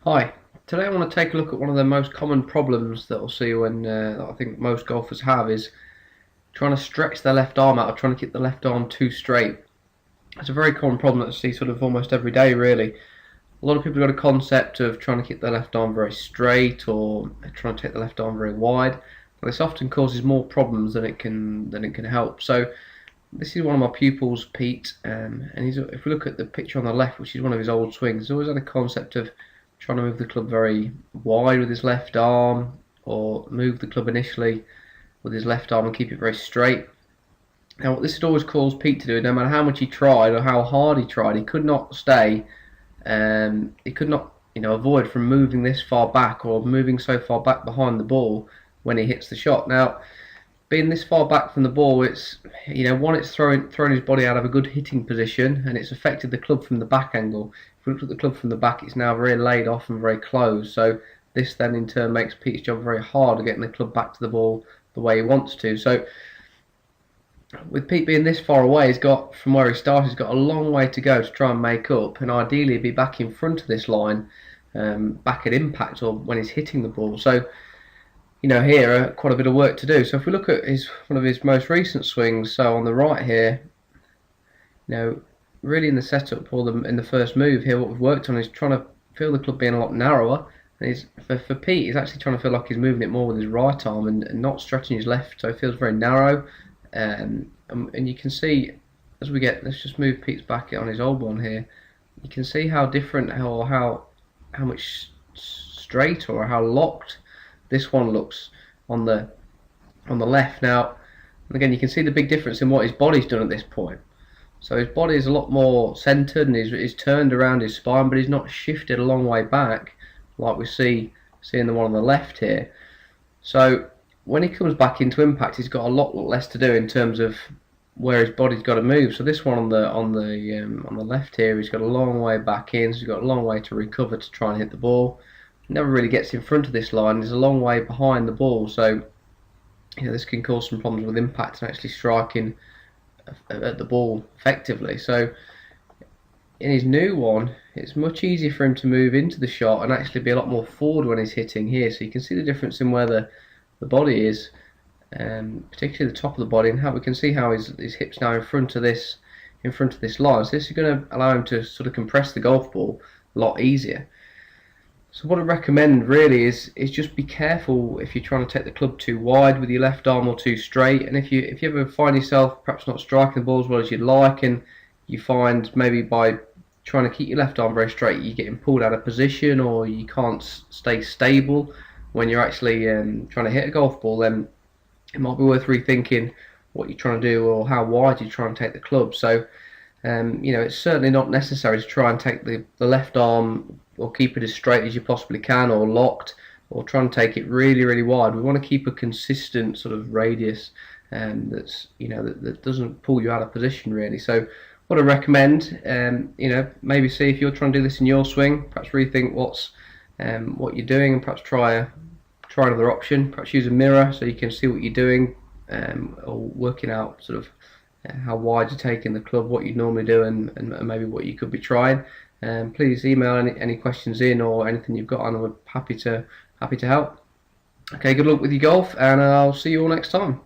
Hi, today I want to take a look at one of the most common problems that I'll see when I think most golfers have is trying to stretch their left arm out or trying to keep the left arm too straight. It's a very common problem that I see sort of almost every day really. A lot of people have got a concept of trying to keep their left arm very straight or trying to take the left arm very wide. But this often causes more problems than it can help. So this is one of my pupils, Pete, and if we look at the picture on the left, which is one of his old swings, he's always had a concept of trying to move the club very wide with his left arm, or move the club initially with his left arm and keep it very straight. Now, what this had always caused Pete to do, no matter how much he tried or how hard he tried, he could not stay. He could not, avoid from moving this far back or moving so far back behind the ball when he hits the shot. Now, being this far back from the ball, it's one, it's thrown his body out of a good hitting position, and it's affected the club from the back angle. If we look at the club from the back, it's now very laid off and very closed. So this then in turn makes Pete's job very hard of getting the club back to the ball the way he wants to. So with Pete being this far away, he's got, from where he started, he's got a long way to go to try and make up, and ideally be back in front of this line, back at impact or when he's hitting the ball. So here quite a bit of work to do. So if we look at one of his most recent swings, so on the right here, really in the setup or in the first move here, what we've worked on is trying to feel the club being a lot narrower. And for Pete, he's actually trying to feel like he's moving it more with his right arm and not stretching his left, so it feels very narrow. And you can see as we get, let's just move Pete's back on his old one here. You can see how different or how much straighter or how locked this one looks on the left. Now, again, you can see the big difference in what his body's done at this point. So his body is a lot more centered and he's turned around his spine, but he's not shifted a long way back like we see in the one on the left here. So when he comes back into impact, he's got a lot less to do in terms of where his body's got to move. So this one on the left here, he's got a long way back in, so he's got a long way to recover to try and hit the ball. Never really gets in front of this line. There's a long way behind the ball, so this can cause some problems with impact and actually striking at the ball effectively. So in his new one, it's much easier for him to move into the shot and actually be a lot more forward when he's hitting here. So you can see the difference in where the body is, particularly the top of the body, and how we can see how his hips now in front of this line. So this is going to allow him to sort of compress the golf ball a lot easier. So what I recommend really is just be careful if you're trying to take the club too wide with your left arm or too straight. And if you ever find yourself perhaps not striking the ball as well as you'd like, and you find maybe by trying to keep your left arm very straight you're getting pulled out of position or you can't stay stable when you're actually trying to hit a golf ball, then it might be worth rethinking what you're trying to do or how wide you try and take the club. So it's certainly not necessary to try and take the left arm or keep it as straight as you possibly can or locked, or try and take it really, really wide. We want to keep a consistent sort of radius that's that doesn't pull you out of position really. So what I recommend, maybe see if you're trying to do this in your swing, perhaps rethink what you're doing and perhaps try another option. Perhaps use a mirror so you can see what you're doing, or working out sort of how wide you're taking the club, what you normally do, and maybe what you could be trying. Please email any questions in or anything you've got, and I'm happy to help. Okay, good luck with your golf, and I'll see you all next time.